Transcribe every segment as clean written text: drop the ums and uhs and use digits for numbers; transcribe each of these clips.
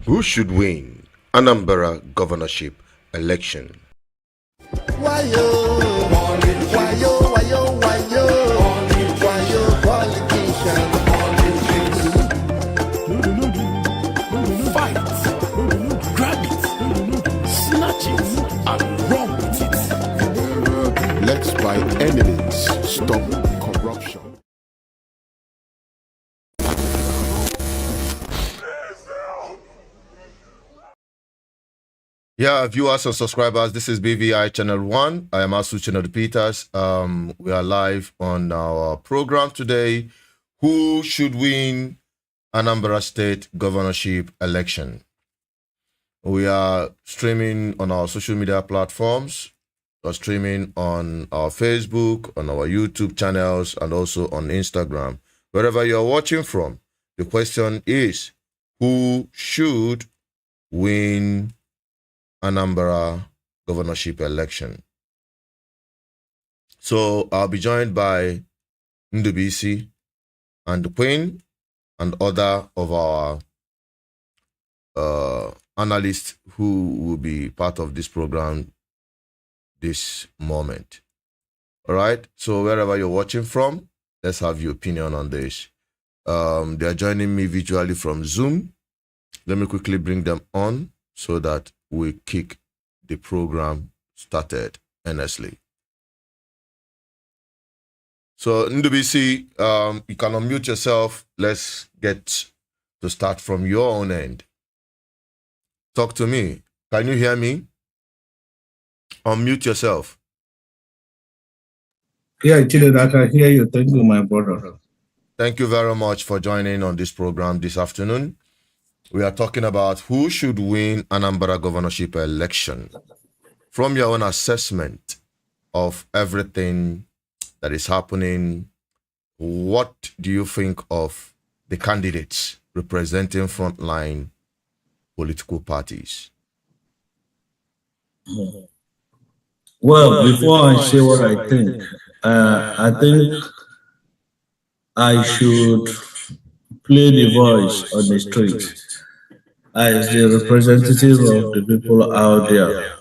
Who should win Anambra governorship election? Let's by enemies stop corruption. Yeah, viewers and subscribers, this is BVI Channel 1. I am Asu Channel Peters. We are live on our program today. Who should win Anambra State governorship election? We are streaming on our social media platforms. We're streaming on our Facebook, on our YouTube channels, and also on Instagram. Wherever you're watching from, the question is, who should win Anambra governorship election? So I'll be joined by Ndubisi and the Queen and other of our analysts who will be part of this program this moment. All right, so wherever you're watching from, let's have your opinion on this. They are joining me virtually from Zoom. Let me quickly bring them on so that we kick the program started earnestly. So Ndubisi, you can unmute yourself. Let's get to start from your own end. Talk to me. Can you hear me? Unmute yourself. Yeah, I can hear you. Thank you, my brother. Thank you very much for joining on this program this afternoon. We are talking about who should win Anambra governorship election. From your own assessment of everything that is happening, what do you think of the candidates representing frontline political parties? Well, before I say what I think I should play the voice on the street as the representative of the people out there.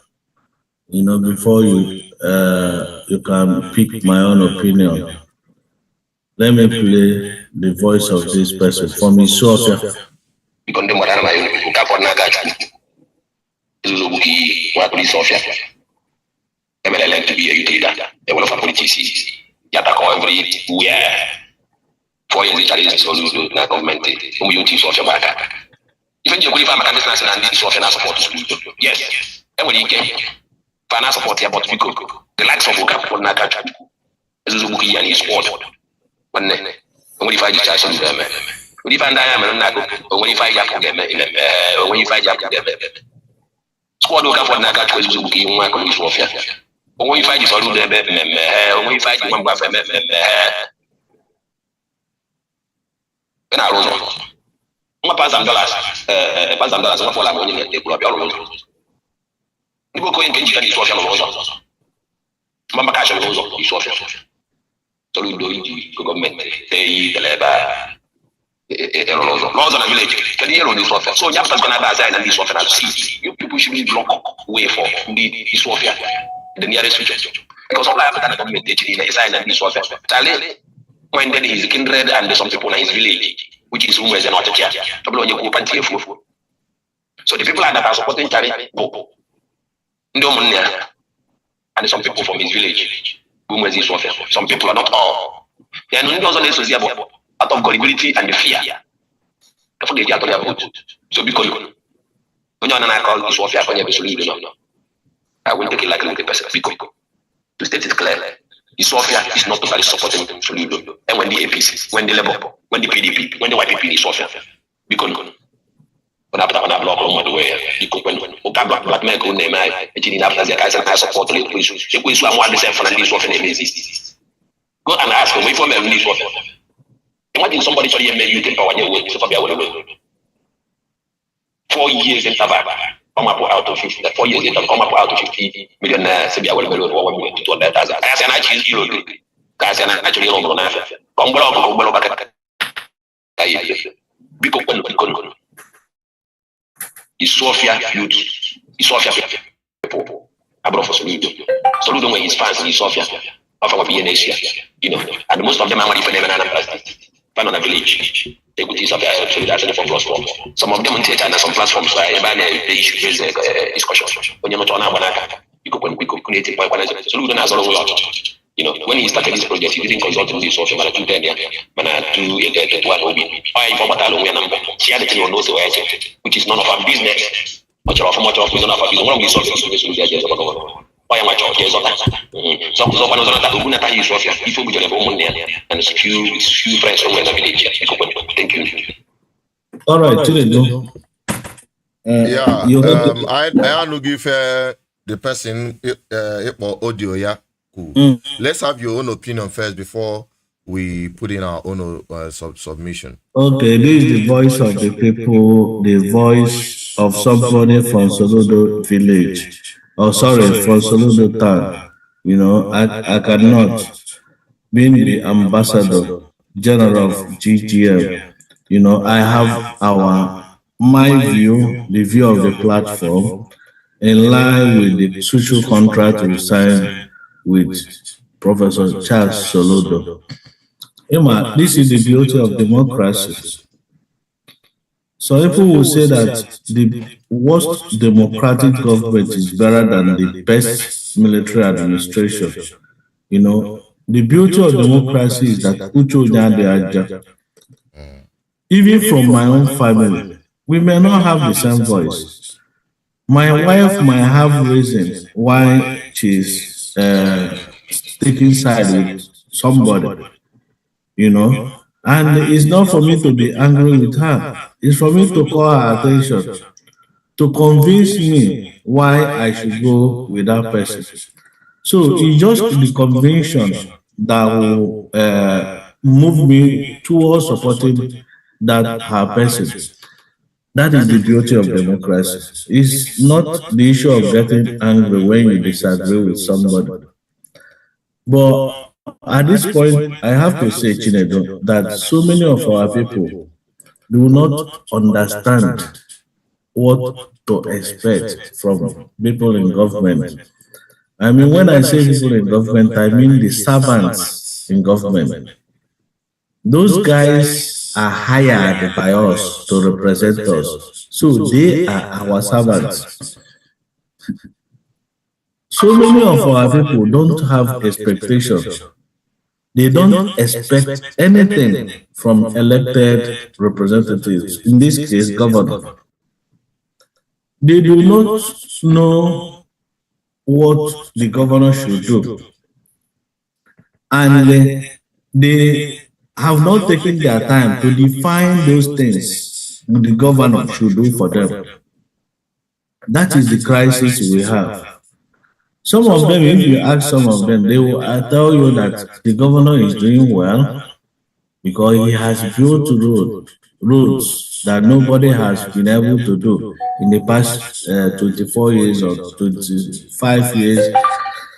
You know, before you can pick my own opinion. Let me play the voice of this person from his Sophia. Elect to be a leader, a one of our politicians. Yatako everywhere. For the challenges of the government, whom you teach of your back. Even you believe I'm a candidate and this of an support to school. Yes, and when you get financial support about people, the likes of Oka for Naka, Zuzuki and his squad. When you find the chance of them, when you find I am a Nago, or when you find Yaku, when you find Yaku, squad Oka for Naka, Zuzuki, and Michael Sofia. When you find the solution, when you find one buff, and I was on $1,000 for like winning a club. You go and get any social laws. Mamma Cash and Rose of the social. So we do the government, the labor. Laws on a village, can hear on this offer. So you have to and this offer. See, you people should be block way for the Sophia. The nearest region. Because all I have done government in a sign and this was when then is kindred and some people in his village, which is rumors and not a chair. So the people that are supporting Charlie, and some people from his village, rumors is warfare. Some people are not all. They are not also about out of gullibility and the fear. So because when you're not called this warfare, when you're I will take it like a little person. To state it clearly, the Sophia is not totally supporting Soludo. And when the APC, when the Labour, when the PDP, when the YPP is Sophia, because when I block on the way, when black men go name I support the police. She goes to one the same for this Sophia exists. Go and ask them if I'm this Sophia. Imagine somebody told you you take power your way, so 4 years in Tababa. come up out of 50, 4 years later, come up out of 50 million. Say, I will go to 1 million to 200,000. I say, I choose you. I say, I actually don't know. Because Sophia youth, Sophia people, abroad for Soludo. Soludo when his fans in Sophia of our FBNINGLA, you know, and most of them are for them in Anambra, fan on a village. They could use of solidarity for platform. Some of them on Twitter and some platforms where they issue discussion. When you're not on our you could create it by one. Soludo has always. You know, when he started this project, he didn't consult with the social man to 10 years. Man, to what hobby. I inform that we are share the thing on those which is none of our business. Much of none of our business. One of the sources of the why am I talking? Some of that who not use Sofia. If we get a woman there and few friends over the village. Thank you. All right, Chinedu. I want to give the person audio. Yeah. Cool. Let's have your own opinion first before we put in our own submission. Okay, this is the voice of the people, the voice of somebody from Soludo village. Oh, sorry, from Soludo town. You know, I cannot, being the ambassador general of GGM, you know, I have my view, the view of the platform, in line with the social contract we signed with Professor Charles Soludo. Emma, this is the beauty of democracy. So people will say that the worst democratic government is better than the best military administration. You know, the beauty of democracy is that even from my own family, we may not have the same voice. My wife might have reasons why she's taking side with somebody, you know, and it's not for me to be angry with her. It's for me to call her attention, to convince me why I should go with that person. So it's just the conviction that will move me towards supporting that her person. That is the beauty of democracy. It's not the issue of getting angry when you disagree with somebody. But at this point, I have to say, Chinedu, that so many of our people do not understand what to expect from people in government. I mean, when I say people in government, I mean the servants in government. Those guys are hired by us to represent us. So they are our servants. So many of our people don't have expectations. They don't expect anything from elected representatives, in this case, governor. They do not know what the governor should do. And they have not taken their time to define those things the governor should do for them. That is the crisis we have. Some of them, if you ask some of them, they will tell you that the governor is doing well because he has built roads that nobody has been able to do in the past 24 years or 25 years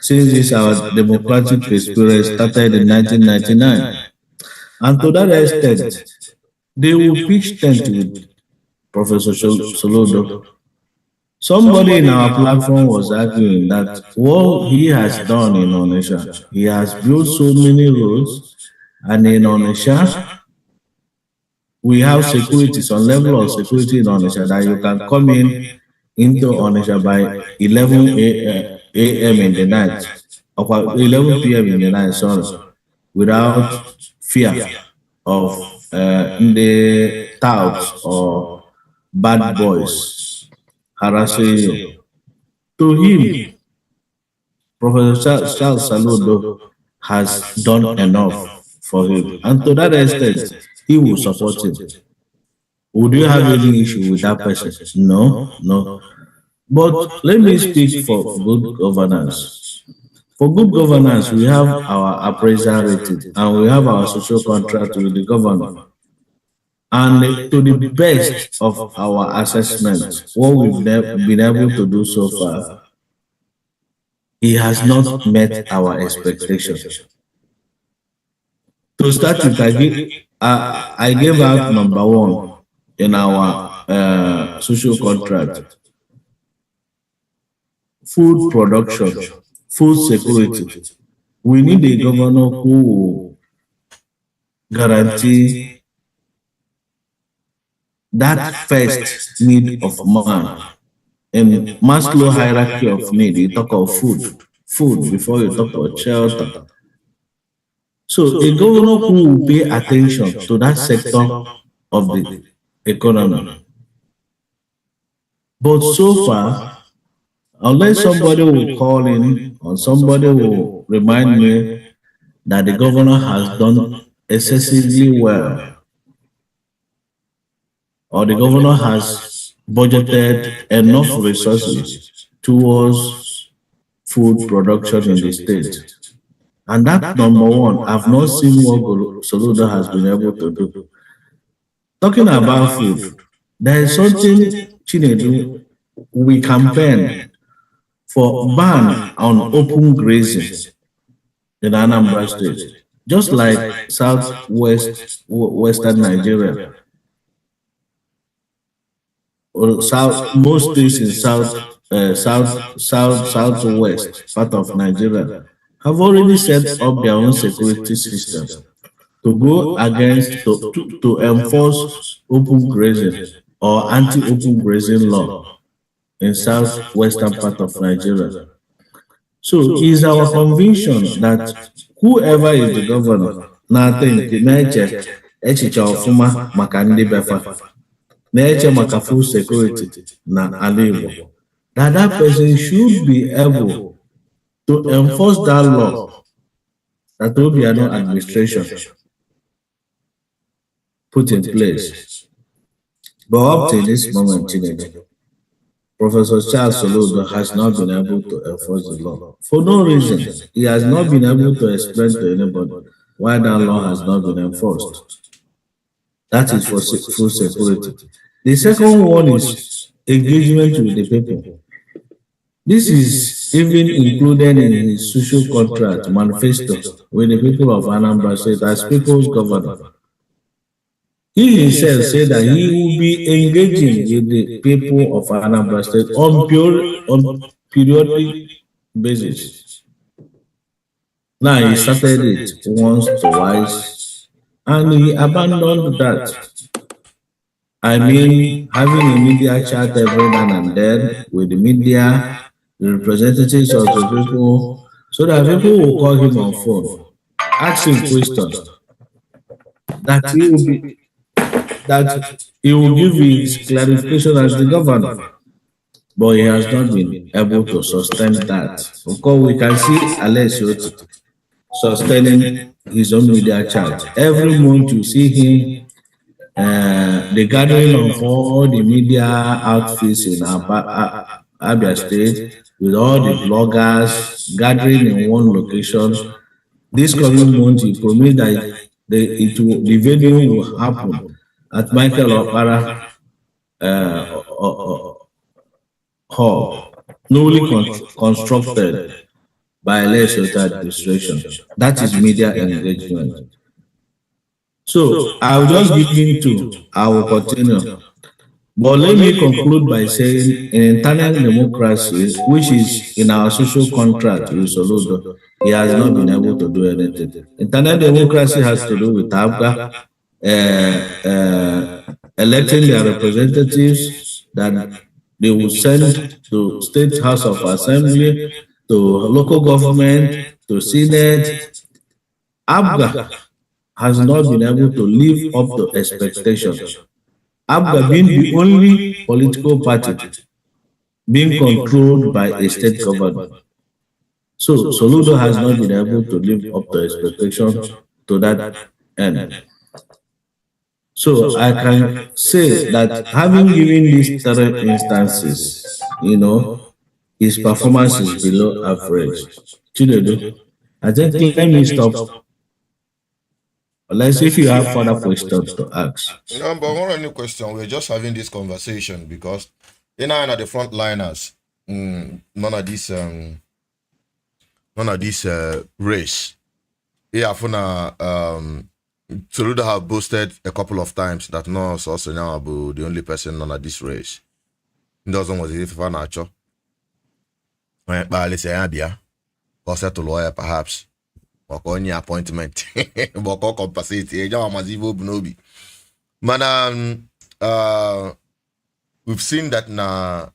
since this our democratic experience started in 1999. And to that extent, they will pitch tent with Professor Soludo. Somebody in our platform was arguing that what he has done in Onitsha, he has built so many roads, and in Onitsha, we have security, some level of security in Onitsha that you can come into Onitsha by 11 a.m. in the night, or 11 p.m. in the night, sorry, without fear of the touts or bad boys harassing you. To him, Professor Charles Soludo has done enough for him. And to that extent, he will support him. Would you have any issue with that person? No. But let me speak for good governance. For good governance, we have our appraisal rating and we have our social contract with the government. And to the best of our assessment, what we've been able to do so far, he has not met our expectations. To start with, I gave out number one in our social contract: food production, food security. We need a governor who will guarantee that first need of man. In Maslow hierarchy of need, you talk of food before you talk about shelter. So a governor who will pay attention to that sector of the economy. But so far, unless somebody will call in or somebody will remind me that the governor has done excessively well, or the governor has budgeted enough resources towards food production in the state. And that number one, I've not seen what Soludo has been able to do. Talking about food, there is something, Chinedu, we campaign for ban on open grazing in Anambra State, just like western Nigeria, or most states in southwest part of Nigeria have already set up their own security systems to go against, to enforce open grazing or anti-open grazing law in southwestern part of Nigeria. So it is our conviction that whoever is the governor, nothing na-eche echiche ọfụma maka ndị befa, na-eche maka food security na ala Igbo, that person should be able to enforce that law that Obiano administration put in place. But up to this moment, Professor Charles Soludo has not been able to enforce the law. For no reason. He has not been able to explain to anybody why that law has not been enforced. That is for food security. The second one is engagement with the people. This is even included in his social contract manifesto with the people of Anambra State as people's governor. He himself said that he will be engaging with the people of Anambra State on periodic basis. Now he started it once, twice, and he abandoned that. I mean, having a media chat every now and then with the media, the representatives of the people, so that people will call him on phone, ask him questions, that he will give his clarification as the governor. But he has not been able to sustain that. Of course, we can see Alessio sustaining his own media chat. Every month you see him, the gathering of all the media outfits in Abia State, with all the bloggers gathering in one location. This coming month, he promised that the venue will happen at Michael Okpara Hall, newly constructed by Alessio administration. That is media engagement. So I'll just begin to, I will continue. But let me conclude by saying in internal democracy, which is in our social contract with Soludo, he has not been able to do anything. Internal democracy has to do with ABGA electing their representatives that they will send to State House of Assembly, to local government, to Senate. ABGA has not been able to live up to expectations. ABGA being the only political party being controlled by a state government. So Soludo has not been able to live up to expectations to that end. So I can say that having given these 3 instances, his performance is below average. Chinedu, I think let me stop Unless if you have further questions to ask. No, but more any question. We're just having this conversation because in are the frontliners. None of this race. Yeah, for now, Toludo have boasted a couple of times that no, also now the only person on this race. Doesn't was if I nacho. But let's say Abia, or settle lawyer perhaps, or only appointment, but compensate. Nobi. Man, we've seen that na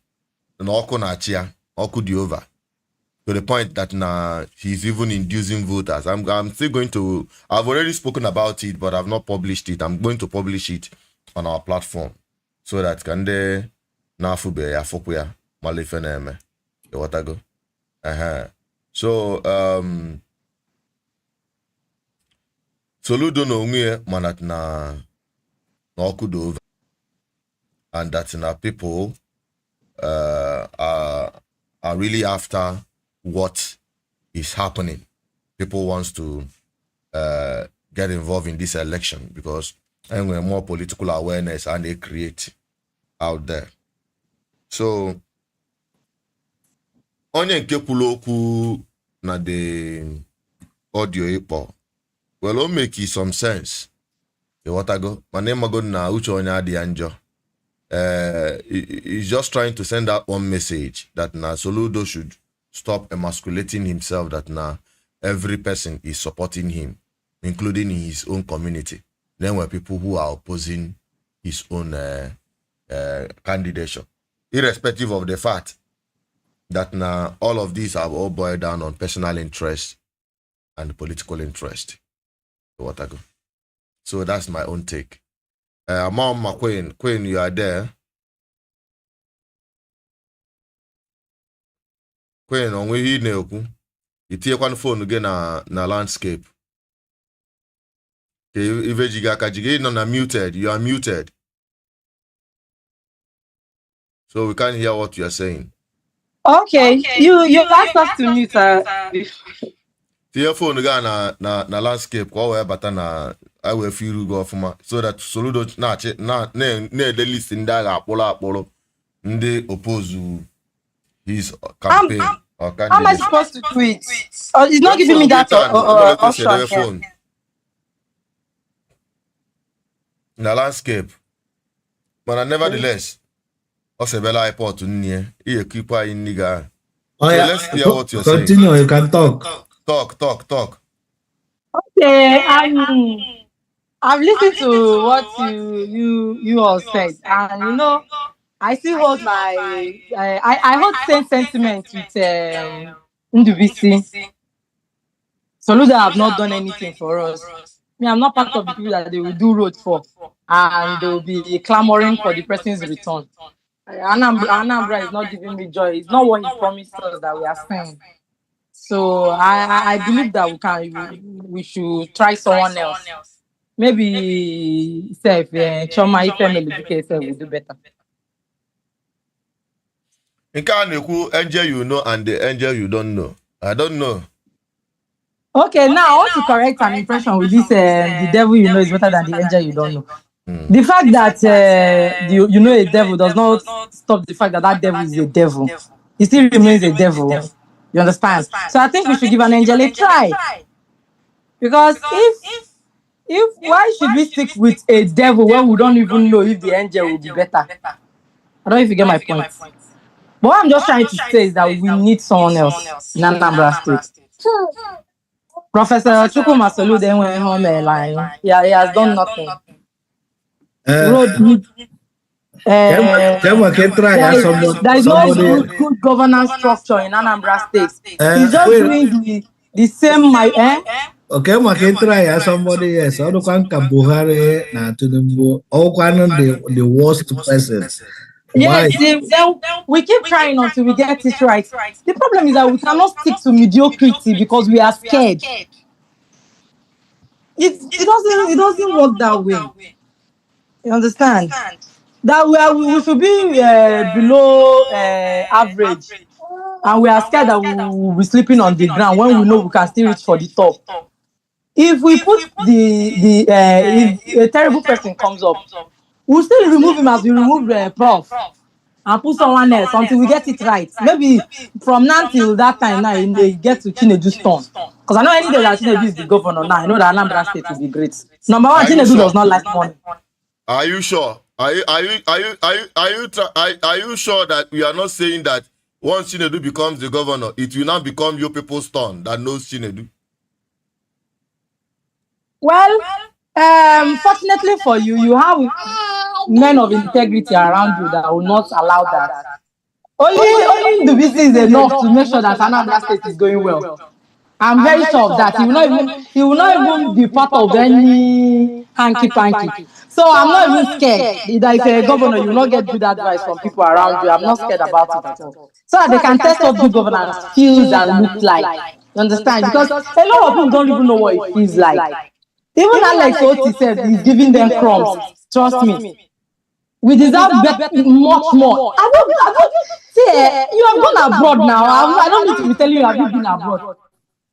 Oko na chia, Oko di over. To the point that now he's even inducing voters. I'm still going to. I've already spoken about it, but I've not published it. I'm going to publish it on our platform so that can they now fube ya fokuya malifeneme the watago. So Soludo no unge manat na okudo, and that now people are really after what is happening. People wants to get involved in this election because anyway, more political awareness and they create out there. So onye nke kwulu okwu na the audio ipo, well, o make some sense. Iwatago, mana ịmago na uche onye adị ya njọ. He's just trying to send out one message that na Soludo should stop emasculating himself, that now every person is supporting him, including his own community. Then were people who are opposing his own candidature, irrespective of the fact that now all of these are all boiled down on personal interest and political interest. What I go. So that's my own take. Mom, Queen, you are there. Queen, on we neoku. You take one phone again na landscape. Okay, if you are muted, you are muted. So we can't hear what you are saying. Okay. You asked us to mute Your phone again na landscape. Kwa bata na I will feel go from so that Soludo na the list in that apolo they oppose his campaign or candidate. How am I supposed to do it? It's not giving me that option. Na landscape. But nevertheless, Osebela airport near here keep in nigga. Oh, yeah. Let's hear what you're saying. Continue, you can talk. Talk. Okay, I've listened to what you all said, and you know, I still hold my I hold same sentiment with Ndubisi. Soludo have not done anything for us. Me, I'm not part of the people that they will do road for, and they will be clamoring for the person's return. Anambra is not giving me joy. It's not what he promised us that we are saying. So I believe that we should try someone else. Maybe Choma Ifemele will do better. In Kaneku, angel you know and the angel you don't know. I don't know. Okay, now I want to correct an impression with this. The devil you know is better than the angel you don't know. The fact that you know a devil does not stop the fact that that devil is a devil. He still remains a devil. You understand? So I think we should give an angel a try. Because if why should we stick with a devil when we don't even know if the angel will be better? I don't know if you get my point. But what I'm just trying to say is that we need someone else in Anambra State. Professor Chukuma Solu then went home line. Yeah, he has done nothing. There is no good governance structure in Anambra State. He's just doing the same Okay, Makentra, somebody else. All the Buhari na Tinubu, all the worst person. Yes, then we keep trying until we get it right. The problem is that we cannot stick to mediocrity because we are scared. It doesn't work that way. You understand? That we should be below average, and we are scared that we will be sleeping on the ground when we know we can still reach for the top. if we put if a terrible person comes up, we'll still remove him as we remove Prof and put someone else until we get it right. Maybe from now till that time now, they get to Chinedu's turn. Because I know any day that Chinedu is the governor now, I know that Anambra State will be great. Number one, Chinedu does not like money. Are you sure? Are you sure that we are not saying that once Chinedu becomes the governor, it will now become your people's turn that knows Chinedu? Well, fortunately for you, you have men of integrity around you that will not allow that. Only the business is enough to make sure that Anambra State is going well. I'm very sure of that. He will not even be part of any hanky-panky. So I'm not even scared that if you're a governor, you will not get good advice from people around you. I'm not scared about it at all. So that they can test what good governance feels and looks like. You understand? Because a lot of people don't even know what it feels like. Even Alex Oti said he's giving them crumbs. Trust me. We deserve much more. I don't see, you have gone abroad now. I don't need to be telling you, have you been abroad?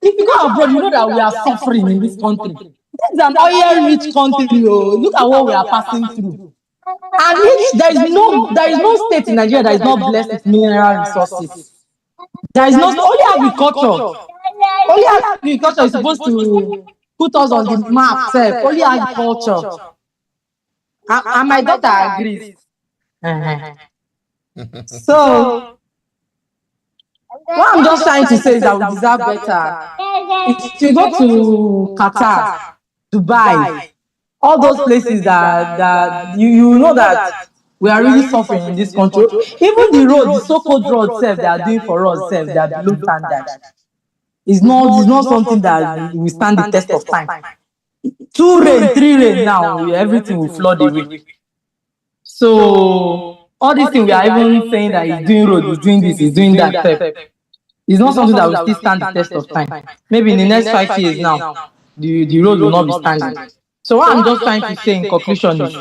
If you go abroad, you know that we are suffering in this country. This is an oil-rich country. Look at what we are passing through. And there is no state in Nigeria that is not blessed with mineral resources. There is not only agriculture. Only agriculture is supposed to put us on the map. Only agriculture. And my daughter agrees. So what I'm just trying to say is that we deserve better. If you go to Qatar, Dubai, all those places that you know that we are really suffering in this country. Even the road, the so-called road they are doing for us, they are below standard. It's not something that will stand the test of time. 2 rain, 3 rain now, everything will flood away. So all these things we are even saying that he's doing road, he's doing this, he's doing that. It's not something that will still stand the test of time. Maybe in the next 5 years now, the road will not be standing. So what I'm just trying to say in conclusion is,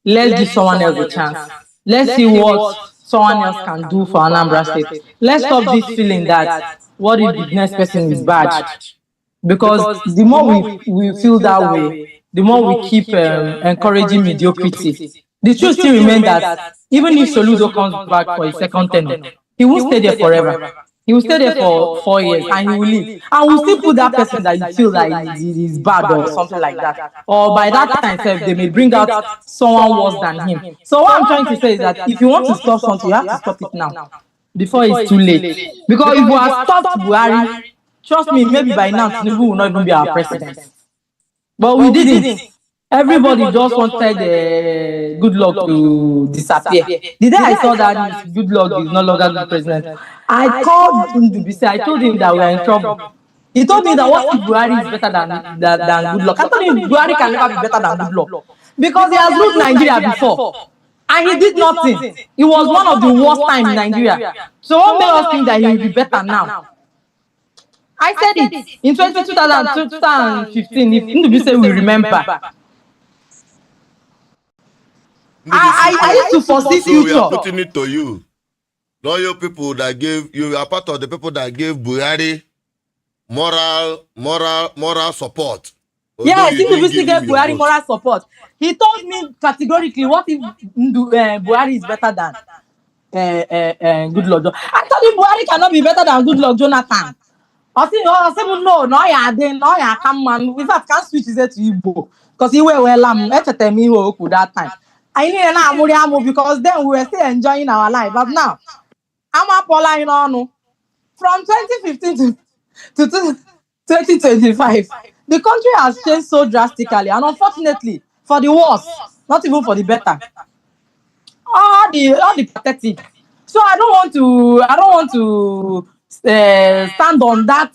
let's give someone else a chance. Let's see what someone else can do for Anambra State. Let's stop this feeling that what if the next person is bad. Because the more we feel that way, the more we keep encouraging mediocrity. The truth still remains that even if Soludo comes back for a second term, he won't stay there forever. He will stay there for 4 years and he will leave. And we'll still put that person that you feel like is bad or something like that. Or by that time, they may bring out someone worse than him. So what I'm trying to say is that if you want to stop something, you have to stop it now, before it's too late. Because if we have stopped Buhari, trust me, maybe by now, Tinubu will not even be our president. But we didn't. Everybody just wanted Good Luck to disappear. The day I saw that Good Luck is no longer the president, I called Ndubisi. I told him that we are in trouble. He told me that what if Buhari is better than Good Luck? I told him Buhari can never be better than Good Luck because he has ruled Nigeria before and he did nothing. It was one of the worst times in Nigeria. So what made us think that he will be better now? I said it in 2015. If Ndubisi will remember. I used to foresee future. So we are putting it to you. Loyal people that gave you are part of the people that gave Buhari moral support. Yes, Ndubisi gave Buhari moral support. He told me categorically, what if Buhari is better than Good Luck? I told him Buhari cannot be better than Good Luck Jonathan. I said, no, come on. In fact, can't switch his head to Igbo because he were well that time. I need an Amuriamu because then we were still enjoying our life. But now, I'm up on from 2015 to 2025. The country has changed so drastically, and unfortunately, for the worse, not even for the better. All the pathetic. So I don't want to stand on that.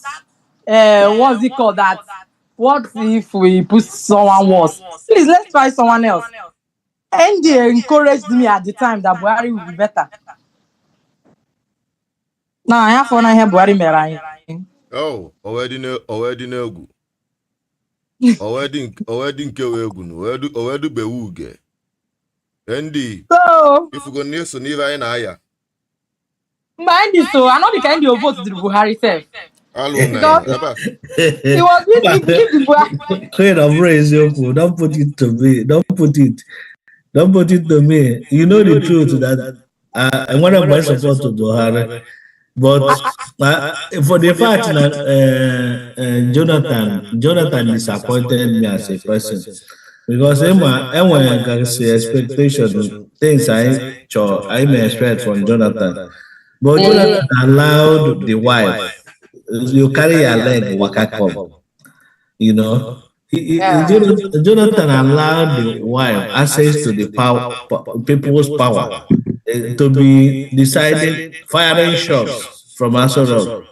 What's it called? That what if we put someone worse? Please, let's try someone else. And they encouraged me at the time that Buhari will be better. Now I have fun. I have Buhari Merai. Oh, already no. Already bewuge. Andy. So if you go near Suniva in Aya. Mind so I know the kind of vote to Buhari self. He was with me to give the boy. Queen of praise, don't put it to me. Don't put it to me. You know the truth that one of my support to Buhari, but for the fact that Jonathan disappointed me as a person because Emma can see expectation things I may expect from Jonathan, but Jonathan allowed the wife. You carry your leg, waka come. You know, Jonathan allowed the wife access to the people's power to be deciding firing shots from Asorok.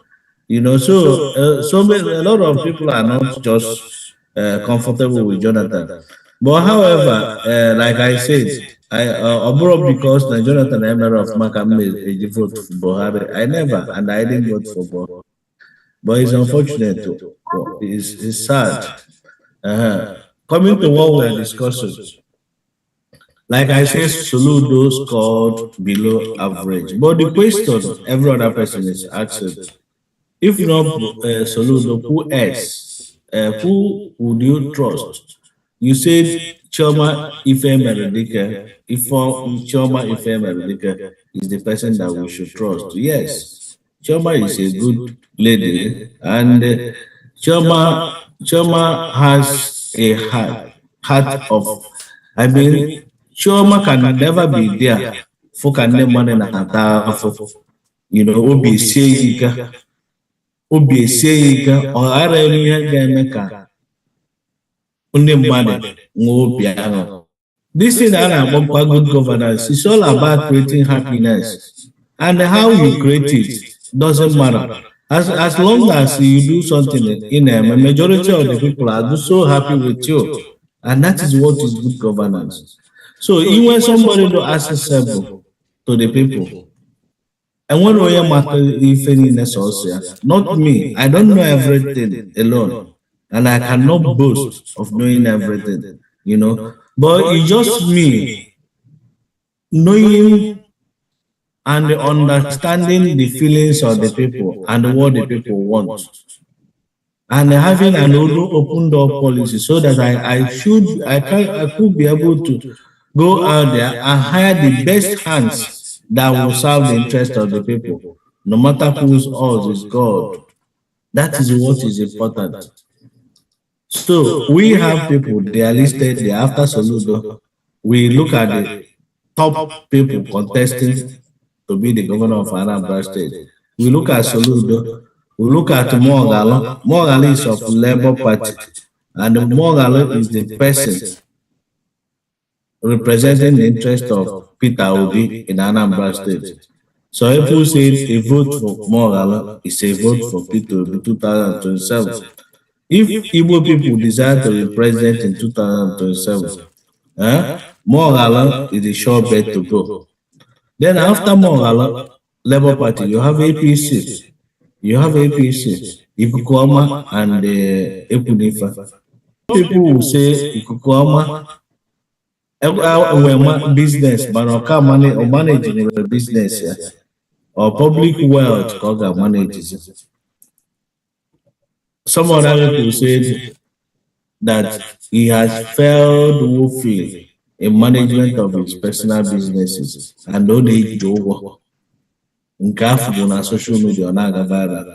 You know, a lot of people are not just comfortable with Jonathan. But however, like I said, abroad because Jonathan Emir of Makam is vote for Buhari. I never, and I didn't vote for Buhari. But it's unfortunate. It's sad. Coming to what we are discussing, like I said, Soludo scored below average. But the question every other person is asking, if not Soludo, who else? Who would you trust? You said Choma Ife Meredika. If Choma Ife Meredika is the person that we should trust. Yes, Choma is a good lady, and Choma has a heart of. I mean, Choma can never be there. For can money na you know, obi seyiga, or ara ihe ga-eme ka ndị mmadụ nwee obi ahụ. This thing that I'm about good governance is all about creating happiness, and how you create it doesn't matter. As long as you do something in a majority of the people are so happy with you, and that is what is good governance. So even when somebody do accessible to the people, and when we are not me, I don't know everything alone, and I cannot boast of knowing everything, you know. But it's just me knowing and understanding the feelings of the people and what the people want, and having an open door policy so that I could be able to go out there and hire the best hands that will serve the interest of the people, no matter who's us is God. That is what is important. So we have people, they are listed there after Soludo. We look at the top people contesting to be the governor of Anambra State. We look at Soludo, we look at Mogala. Mogala is of Labour Party, and Mogala is the person representing the interest of Peter Obi in Anambra State. So if you say a vote for Mogala is a vote for Peter Obi 2027. If Igbo people desire to be president in 2027, Mogala is a sure bet to go. Then after Mogala, Labour Party, you have APC. Ikukwama, and Epunifa. People will say Ikukwama business, but money or managing a business, or public wealth, called manages. Some other people said that he has failed woefully in management of his personal businesses and only job on social media.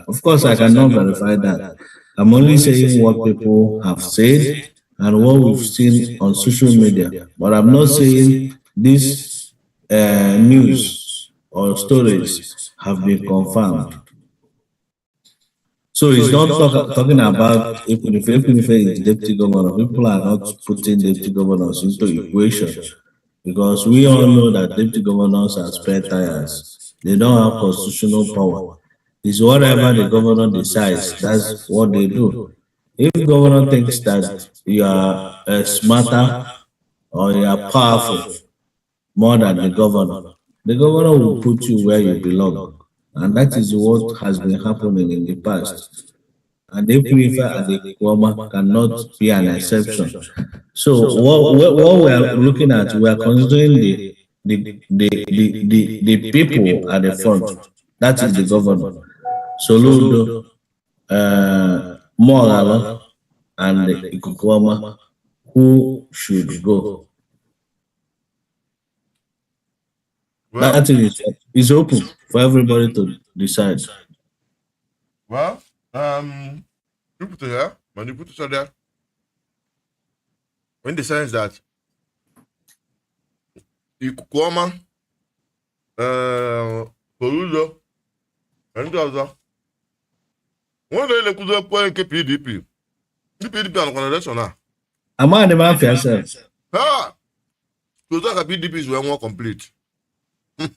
Of course, I cannot verify that. I'm only saying what people have said and what we've seen on social media, but I'm not saying this news or stories have been confirmed. So it's not talking about if is deputy governor. People are not putting deputy governors into equation, because we all know that deputy governors are spare tires. They don't have constitutional power. It's whatever the governor decides, that's what they do. If the governor thinks that you are smarter or you are powerful more than the governor will put you where you belong. And that is what has been happening in the past. And the Purifier and the Kwama cannot be an exception. So what we are looking at, we are considering the people at the front. That is the governor. Soludo, Mogalo and Ikukwama, who should go? Well, That thing is open for everybody to decide. well, you put it here, when you put it there, in the sense that Ikukwama, Soludo, and other. One day they could point PDP. The PDP on connection now. I'm on the man for yourself. Ah, so that PDP is more complete. It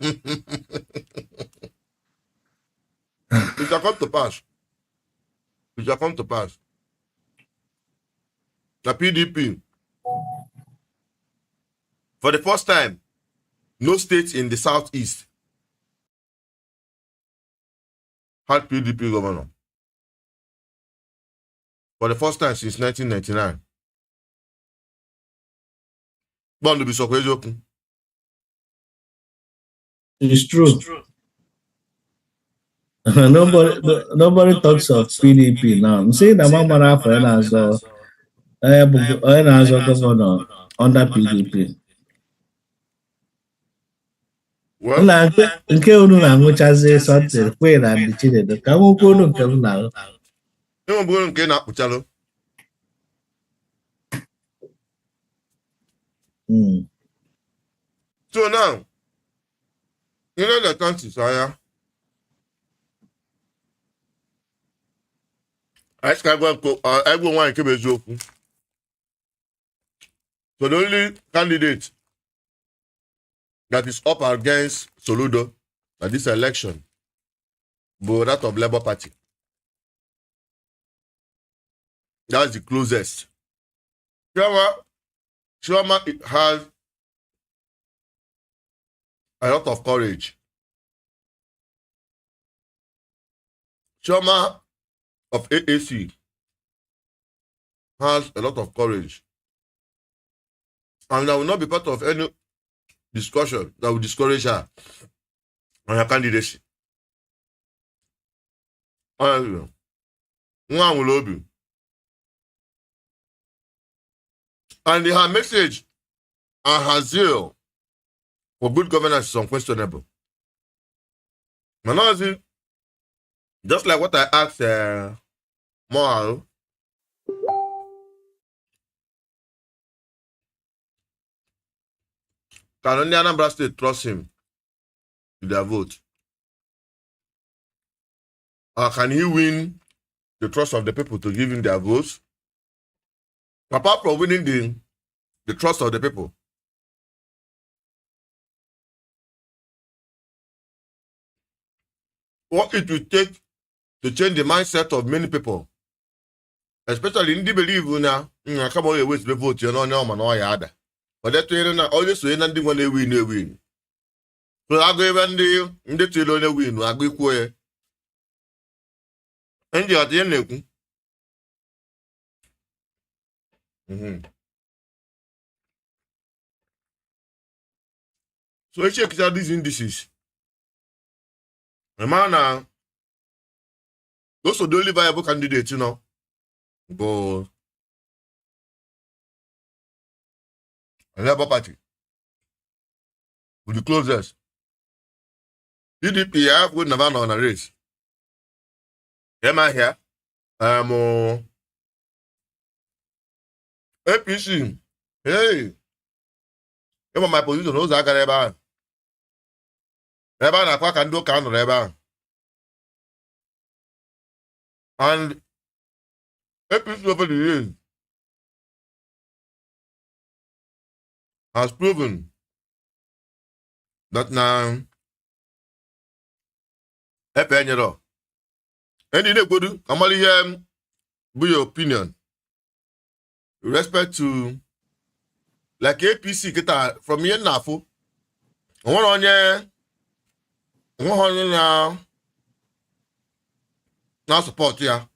shall come to pass. It shall come to pass. The PDP, for the first time, no state in the southeast had PDP governor. For the first time since 1999. Bound to be so crazy open. It's true. Nobody talks of PDP now. I'm saying that Mama Rafa as a governor under PDP. Well, Nke unu na-anwụchazi something kwe na ndị Chinedu ka nwekwa unu nke m na-ahụ. you know, okay, now, Uchalo. So now, you know the country, so I can go and everyone keep a joke. So the only candidate that is up against Soludo at this election, but that of Labour Party. That's the closest. Sharma has a lot of courage. Sharma of AAC has a lot of courage. And I will not be part of any discussion that will discourage her on her candidacy. And her message and her zeal for good governance is unquestionable. Manazi, just like what I asked Moral, can only Anambra State trust him with their vote? Or can he win the trust of the people to give him their votes? Apart from winning the trust of the people, what it will take to change the mindset of many people, especially in the belief now, come on, wait to vote, you know, no man, no other. But that way, always when nothing when they win. So I go even the children win, I go quiet. And you are the end. So let's check out these indices. Man, those are the only viable candidates, you know. But Labour Party with the closest. PDP, I have good Navarro on a race. Am I here? APC. Hey. Even my position knows I got ever. Ever na kwa can do can ever. And APC over the years has proven that now FBNINGLA. And in a good, Kamali be your opinion. With respect to like APC kita from here nafu. One on now support here.